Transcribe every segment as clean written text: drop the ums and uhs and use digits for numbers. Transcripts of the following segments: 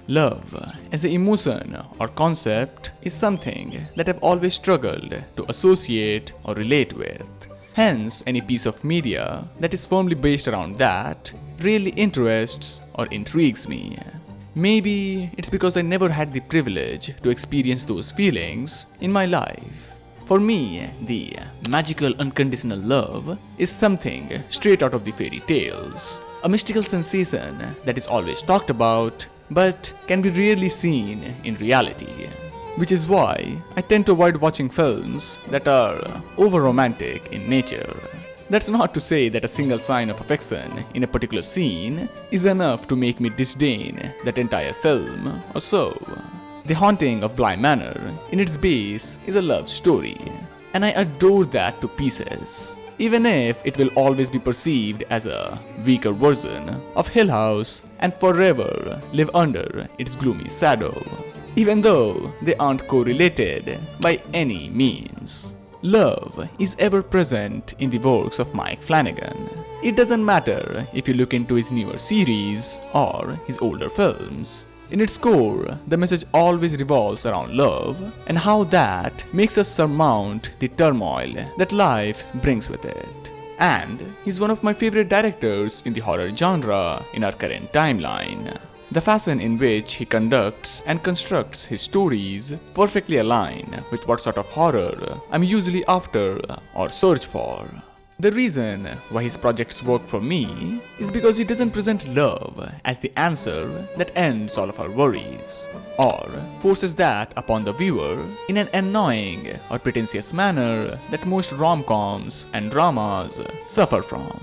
Love as an emotion or concept is something that I've always struggled to associate or relate with. Hence, any piece of media that is firmly based around that really interests or intrigues me. Maybe it's because I never had the privilege to experience those feelings in my life. For me, the magical unconditional love is something straight out of the fairy tales, a mystical sensation that is always talked about but can be rarely seen in reality. Which is why I tend to avoid watching films that are over-romantic in nature. That's not to say that a single sign of affection in a particular scene is enough to make me disdain that entire film or so. The Haunting of Bly Manor, in its base, is a love story, and I adore that to pieces, even if it will always be perceived as a weaker version of Hill House and forever live under its gloomy shadow, even though they aren't correlated by any means. Love is ever present in the works of Mike Flanagan. It doesn't matter if you look into his newer series or his older films. In its core, the message always revolves around love and how that makes us surmount the turmoil that life brings with it. And he's one of my favorite directors in the horror genre in our current timeline. The fashion in which he conducts and constructs his stories perfectly align with what sort of horror I'm usually after or search for. The reason why his projects work for me is because he doesn't present love as the answer that ends all of our worries, or forces that upon the viewer in an annoying or pretentious manner that most rom-coms and dramas suffer from.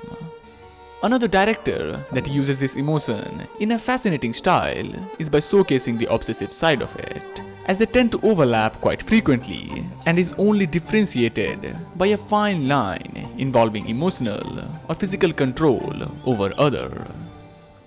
Another director that uses this emotion in a fascinating style is by showcasing the obsessive side of it, as they tend to overlap quite frequently and is only differentiated by a fine line involving emotional or physical control over other.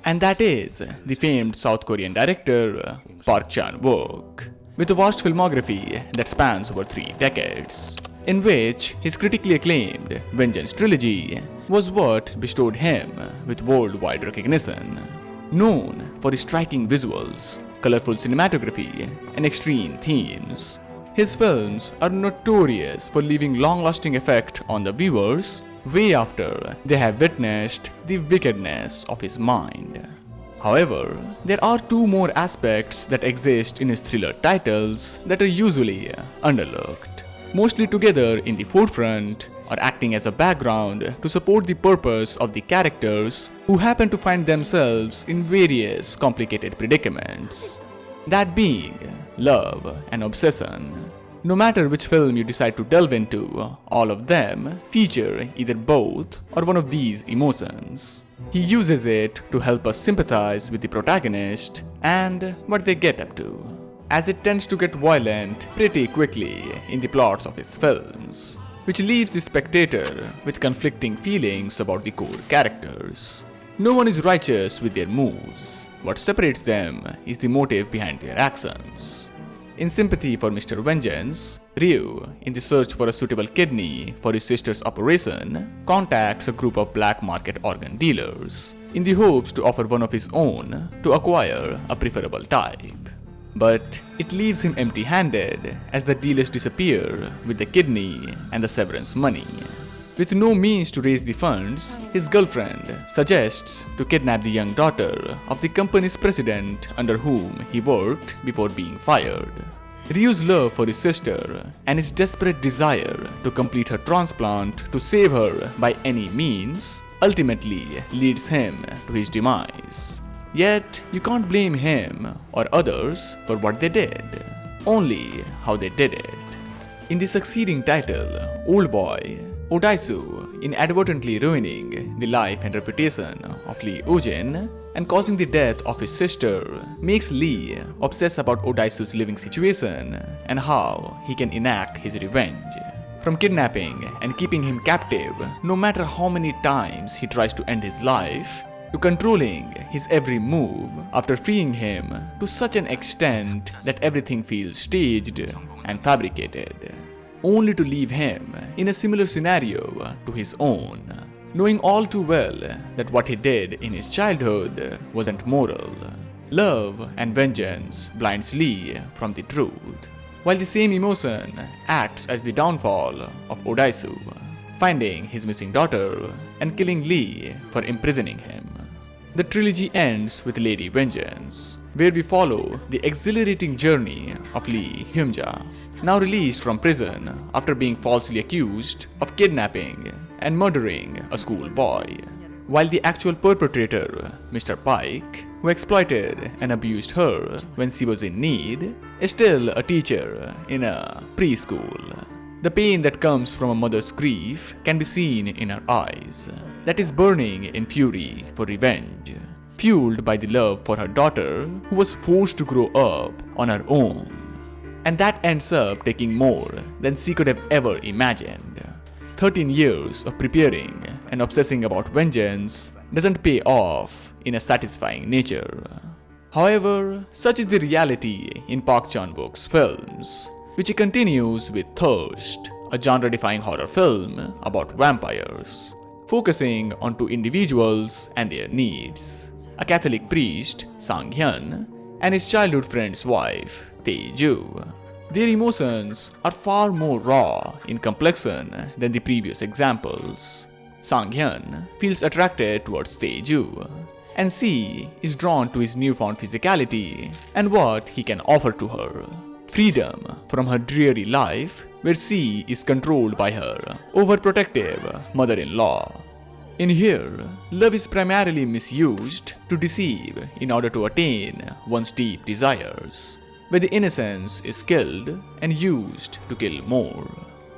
And that is the famed South Korean director Park Chan-wook, with a vast filmography that spans over 3 decades, in which his critically acclaimed Vengeance trilogy was what bestowed him with worldwide recognition. Known for his striking visuals, colorful cinematography, and extreme themes, his films are notorious for leaving long-lasting effect on the viewers way after they have witnessed the wickedness of his mind. However, there are 2 more aspects that exist in his thriller titles that are usually underlooked, mostly together in the forefront or acting as a background to support the purpose of the characters who happen to find themselves in various complicated predicaments. That being love and obsession. No matter which film you decide to delve into, all of them feature either both or one of these emotions. He uses it to help us sympathize with the protagonist and what they get up to, as it tends to get violent pretty quickly in the plots of his films, which leaves the spectator with conflicting feelings about the core characters. No one is righteous with their moves. What separates them is the motive behind their actions. In sympathy for Mr. Vengeance, Ryu, in the search for a suitable kidney for his sister's operation, contacts a group of black market organ dealers in the hopes to offer one of his own to acquire a preferable type. But it leaves him empty-handed as the dealers disappear with the kidney and the severance money. With no means to raise the funds, his girlfriend suggests to kidnap the young daughter of the company's president under whom he worked before being fired. Ryu's love for his sister and his desperate desire to complete her transplant to save her by any means ultimately leads him to his demise. Yet, you can't blame him or others for what they did, only how they did it. In the succeeding title, Old Boy, Odaisu, inadvertently ruining the life and reputation of Lee Ujin and causing the death of his sister, makes Lee obsess about Odaisu's living situation and how he can enact his revenge. From kidnapping and keeping him captive no matter how many times he tries to end his life, to controlling his every move after freeing him to such an extent that everything feels staged and fabricated, only to leave him in a similar scenario to his own, knowing all too well that what he did in his childhood wasn't moral. Love and vengeance blinds Lee from the truth, while the same emotion acts as the downfall of Odaisu, finding his missing daughter and killing Lee for imprisoning him. The trilogy ends with Lady Vengeance, where we follow the exhilarating journey of Lee Hyunja, now released from prison after being falsely accused of kidnapping and murdering a schoolboy, while the actual perpetrator, Mr. Pike, who exploited and abused her when she was in need, is still a teacher in a preschool. The pain that comes from a mother's grief can be seen in her eyes, that is burning in fury for revenge, fueled by the love for her daughter who was forced to grow up on her own. And that ends up taking more than she could have ever imagined. 13 years of preparing and obsessing about vengeance doesn't pay off in a satisfying nature. However, such is the reality in Park Chan-wook's films, which he continues with Thirst, a genre-defying horror film about vampires, focusing on two individuals and their needs: a Catholic priest, Sang-hyun, and his childhood friend's wife, Tae-ju. Their emotions are far more raw in complexion than the previous examples. Sang-hyun feels attracted towards Tae-ju, and she is drawn to his newfound physicality and what he can offer to her. Freedom from her dreary life, where she is controlled by her overprotective mother-in-law. In here, love is primarily misused to deceive in order to attain one's deep desires, where the innocence is killed and used to kill more.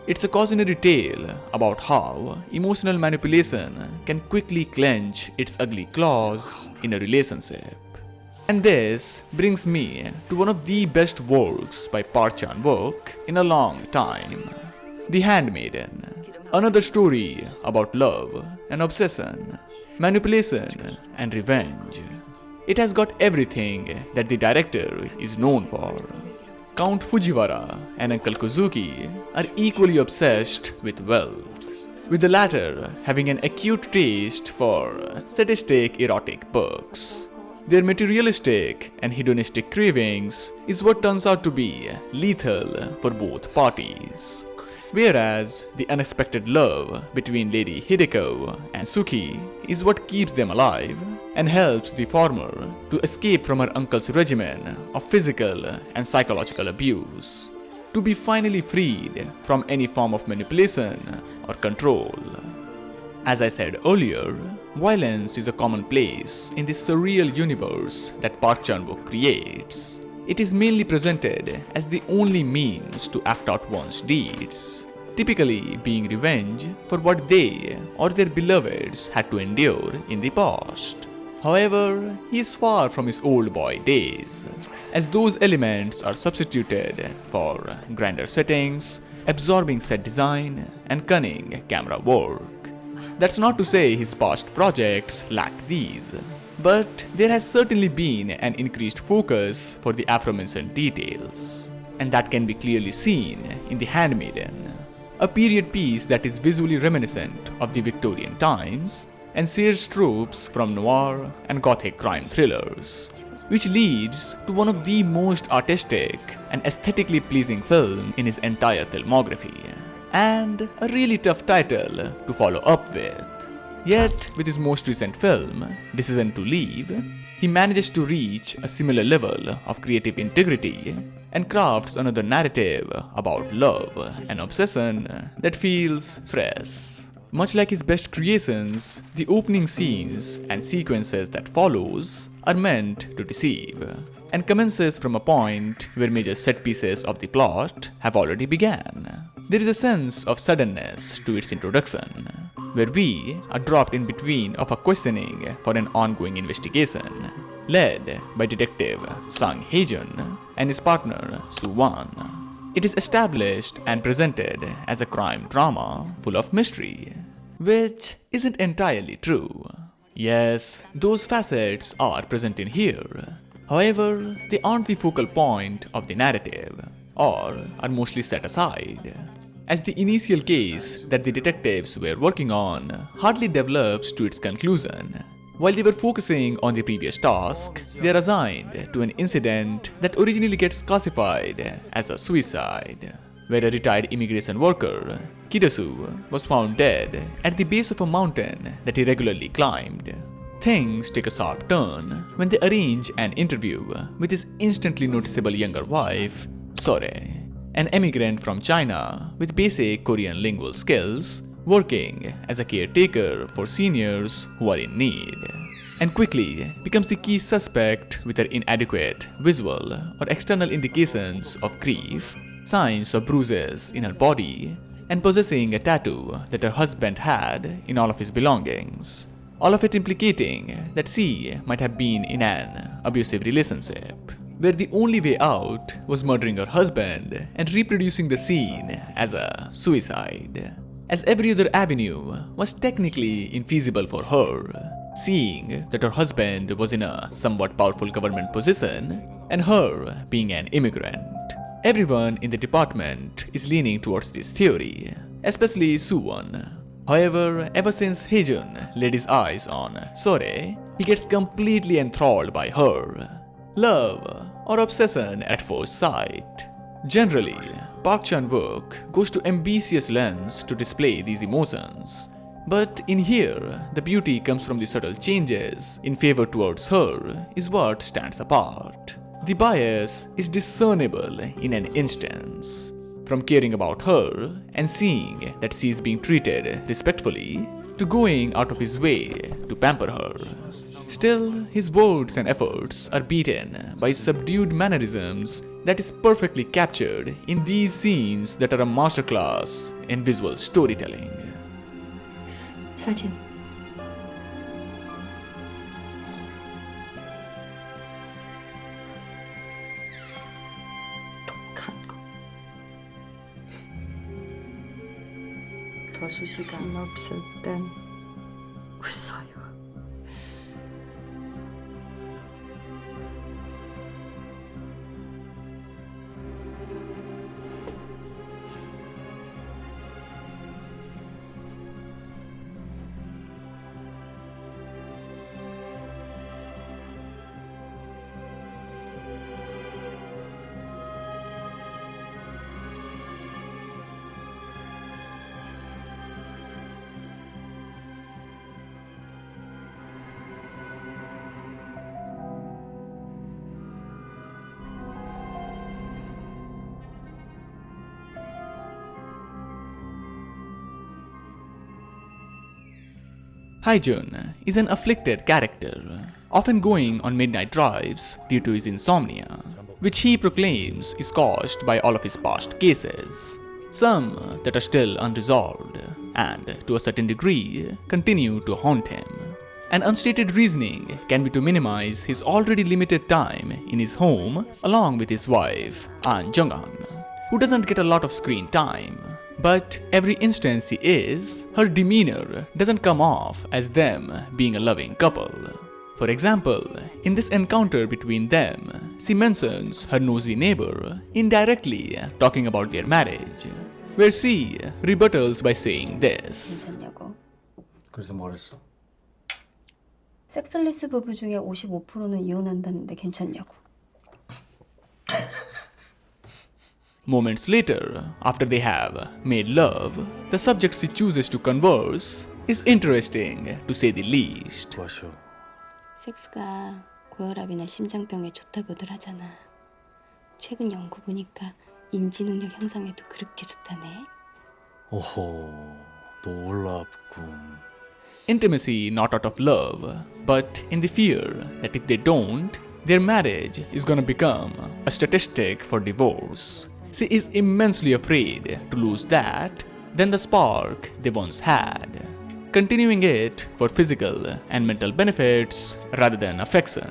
It's a cautionary tale about how emotional manipulation can quickly clench its ugly claws in a relationship. And this brings me to one of the best works by Park Chan-wook in a long time, The Handmaiden, another story about love and obsession, manipulation and revenge. It has got everything that the director is known for. Count Fujiwara and Uncle Kozuki are equally obsessed with wealth, with the latter having an acute taste for sadistic erotic perks. Their materialistic and hedonistic cravings is what turns out to be lethal for both parties. Whereas the unexpected love between Lady Hideko and Suki is what keeps them alive and helps the former to escape from her uncle's regimen of physical and psychological abuse, to be finally freed from any form of manipulation or control. As I said earlier, violence is a commonplace in this surreal universe that Park Chan-wook creates. It is mainly presented as the only means to act out one's deeds, typically being revenge for what they or their beloveds had to endure in the past. However, he is far from his old boy days, as those elements are substituted for grander settings, absorbing set design, and cunning camera work. That's not to say his past projects lack these, but there has certainly been an increased focus for the aforementioned details, and that can be clearly seen in The Handmaiden, a period piece that is visually reminiscent of the Victorian times and shares tropes from noir and gothic crime thrillers, which leads to one of the most artistic and aesthetically pleasing films in his entire filmography, and a really tough title to follow up with. Yet, with his most recent film, Decision to Leave, he manages to reach a similar level of creative integrity and crafts another narrative about love and obsession that feels fresh. Much like his best creations, the opening scenes and sequences that follows are meant to deceive, and commences from a point where major set pieces of the plot have already begun. There is a sense of suddenness to its introduction, where we are dropped in between of a questioning for an ongoing investigation, led by Detective Sang Hae-jun and his partner Soo-won. It is established and presented as a crime drama full of mystery, which isn't entirely true. Yes, those facets are present in here. However, they aren't the focal point of the narrative, or are mostly set aside, as the initial case that the detectives were working on hardly develops to its conclusion, While they were focusing on their previous task, they are assigned to an incident that originally gets classified as a suicide, where a retired immigration worker, Kidasu, was found dead at the base of a mountain that he regularly climbed. Things take a sharp turn when they arrange an interview with his instantly noticeable younger wife, Sore, an immigrant from China with basic Korean lingual skills, working as a caretaker for seniors who are in need, and quickly becomes the key suspect with her inadequate visual or external indications of grief, signs of bruises in her body, and possessing a tattoo that her husband had in all of his belongings, all of it implicating that she might have been in an abusive relationship, where the only way out was murdering her husband and reproducing the scene as a suicide, as every other avenue was technically infeasible for her, seeing that her husband was in a somewhat powerful government position and her being an immigrant. Everyone in the department is leaning towards this theory, especially Suwon. However, ever since Haejun laid his eyes on Sore, he gets completely enthralled by her. Love or obsession at first sight. Generally, Park Chan-wook goes to ambitious lengths to display these emotions, but in here, the beauty comes from the subtle changes in favor towards her is what stands apart. The bias is discernible in an instance, from caring about her and seeing that she is being treated respectfully, to going out of his way to pamper her. Still, his words and efforts are beaten by subdued mannerisms that is perfectly captured in these scenes that are a masterclass in visual storytelling. 사진. 독한 거. 더 수시간 없을 땐 웃어요. Haejun is an afflicted character, often going on midnight drives due to his insomnia, which he proclaims is caused by all of his past cases, some that are still unresolved and, to a certain degree, continue to haunt him. An unstated reasoning can be to minimize his already limited time in his home along with his wife, An Jung-an, who doesn't get a lot of screen time. But every instance he is, her demeanor doesn't come off as them being a loving couple. For example, in this encounter between them, she mentions her nosy neighbor, indirectly talking about their marriage, where she rebuttals by saying this. 괜찮냐고. 그래서 뭘 했어? 섹슬리스 부부 중에 55%는 이혼한다는데 괜찮냐고. Moments later, after they have made love, the subject she chooses to converse is interesting to say the least. 마셔. 섹스가 고혈압이나 심장병에 좋다고들 하잖아. 최근 연구 보니까 인지능력 향상에도 그렇게 좋다네. 오호, 놀랍군. Intimacy not out of love, but in the fear that if they don't, their marriage is gonna become a statistic for divorce. She is immensely afraid to lose that than the spark they once had, continuing it for physical and mental benefits rather than affection.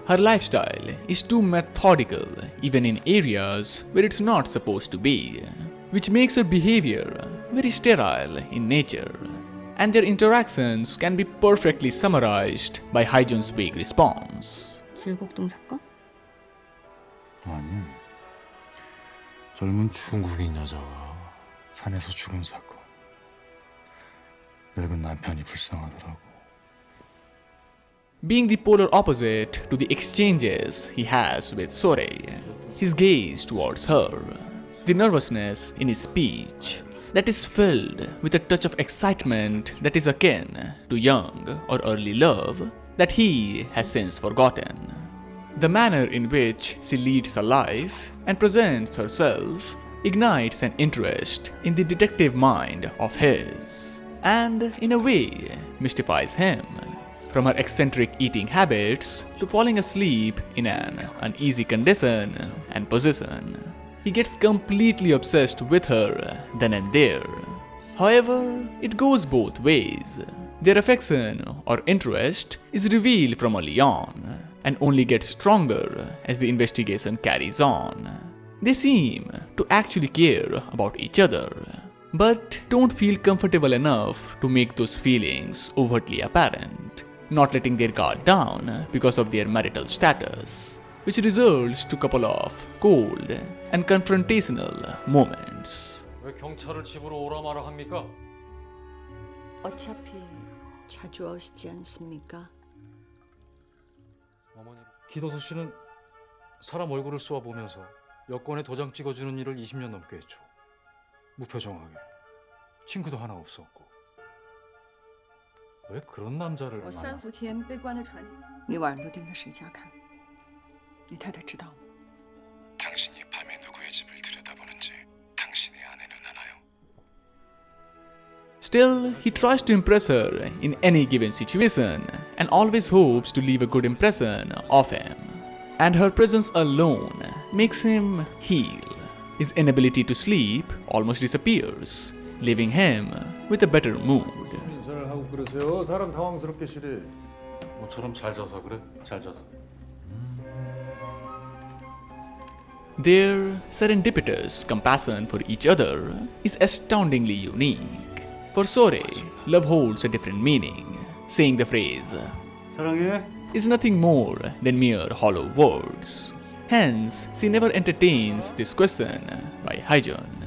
Her lifestyle is too methodical even in areas where it's not supposed to be, which makes her behavior very sterile in nature, and their interactions can be perfectly summarized by Haejun's vague response. 길곡동 사건? 아니, 젊은 중국인 여자가 산에서 죽은 사건. 늙은 남편이 불쌍하더라고. being the polar opposite to the exchanges he has with Sore, his gaze towards her, the nervousness in his speech that is filled with a touch of excitement that is akin to young or early love that he has since forgotten. The manner in which she leads her life and presents herself ignites an interest in the detective mind of his, and in a way mystifies him. From her eccentric eating habits to falling asleep in an uneasy condition and position, he gets completely obsessed with her then and there. However, it goes both ways. Their affection or interest is revealed from early on and only gets stronger as the investigation carries on. They seem to actually care about each other, but don't feel comfortable enough to make those feelings overtly apparent, not letting their guard down because of their marital status, which results to a couple of cold and confrontational moments. 왜 경찰을 집으로 오라 마라 합니까? 어차피 자주 오시지 않습니까? 어머니, 기도수 씨는 사람 얼굴을 쏘아보면서 여권에 도장 찍어주는 일을 20년 넘게 했죠. 무표정하게. 친구도 하나 없었고. 왜 그런 남자를 我 만나? 3伏天被关了船，你晚上都盯着谁家看？你太太知道吗？ 당신이 밤에 누구의 집을 들여다보는지 당신의 아내는 아나요? Still, he tries to impress her in any given situation and always hopes to leave a good impression of him. And her presence alone makes him heal. His inability to sleep almost disappears, leaving him with a better mood. 인사를 하고 그러세요. 사람 당황스럽게 시리. 모처럼 잘 자서 그래? 잘 자서. Their serendipitous compassion for each other is astoundingly unique. For Sore, love holds a different meaning. Saying the phrase 사랑해. is nothing more than mere hollow words. Hence, she never entertains this question by Haijun.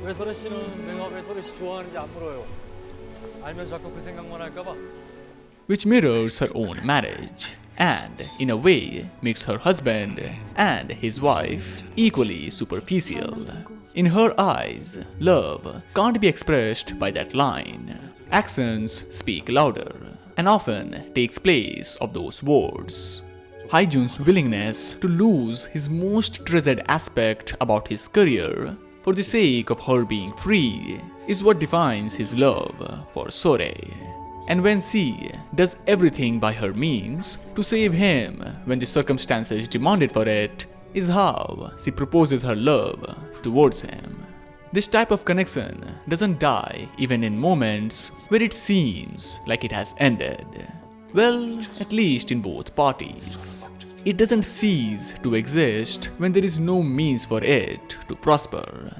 왜 소래 씨는 내가 왜 소래 씨 좋아하는지 안 물어요. 알면 자꾸 그 생각만 할까 봐. Which mirrors her own marriage, and in a way makes her husband and his wife equally superficial. In her eyes, love can't be expressed by that line. Actions speak louder and often takes place of those words. Haijun's willingness to lose his most treasured aspect about his career for the sake of her being free is what defines his love for Sore. And when she does everything by her means to save him when the circumstances demanded for it, is how she proposes her love towards him. This type of connection doesn't die even in moments where it seems like it has ended. Well, at least in both parties. It doesn't cease to exist when there is no means for it to prosper.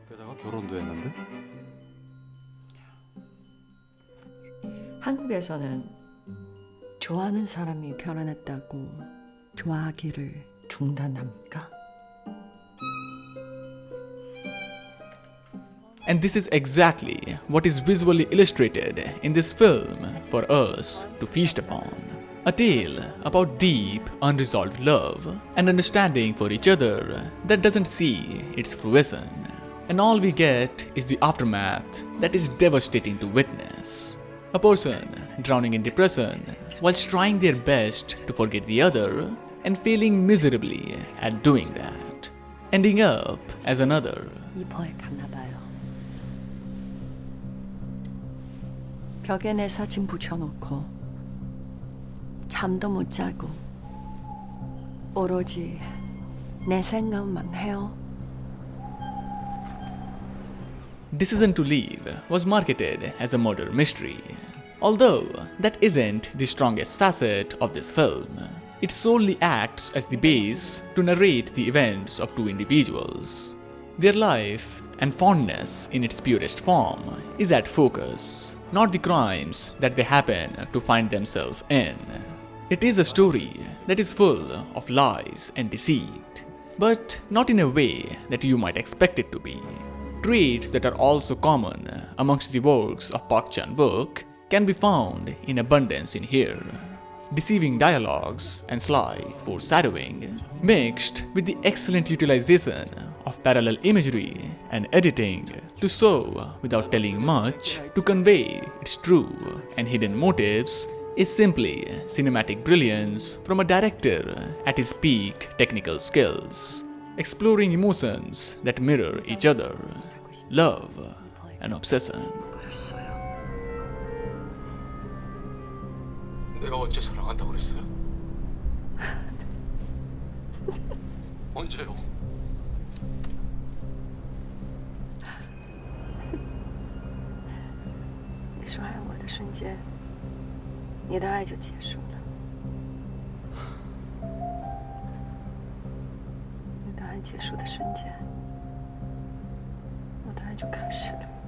게다가 결혼도 했는데? 한국에서는 좋아하는 사람이 결혼했다고 좋아하기를 중단합니까? And this is exactly what is visually illustrated in this film for us to feast upon. A tale about deep, unresolved love and understanding for each other that doesn't see its fruition. And all we get is the aftermath that is devastating to witness. A person drowning in depression whilst trying their best to forget the other and failing miserably at doing that, ending up as another. 이퍼에 갔나 봐요. 벽에 내 사진 붙여놓고 잠도 못 자고 오로지 내 생각만 해요. Decision to Leave was marketed as a murder mystery. Although that isn't the strongest facet of this film, it solely acts as the base to narrate the events of two individuals. Their life and fondness in its purest form is at focus, not the crimes that they happen to find themselves in. It is a story that is full of lies and deceit, but not in a way that you might expect it to be. Traits that are also common amongst the works of Park Chan-wook can be found in abundance in here. deceiving dialogues, and sly foreshadowing, mixed with the excellent utilization of parallel imagery and editing to show without telling much to convey its true and hidden motives is simply cinematic brilliance from a director at his peak technical skills, exploring emotions that mirror each other, love and obsession. 내가 언제 사랑한다고 그랬어요? 언제요? 你说爱我的瞬间，你的爱就结束了。你的爱结束的瞬间，我的爱就开始了。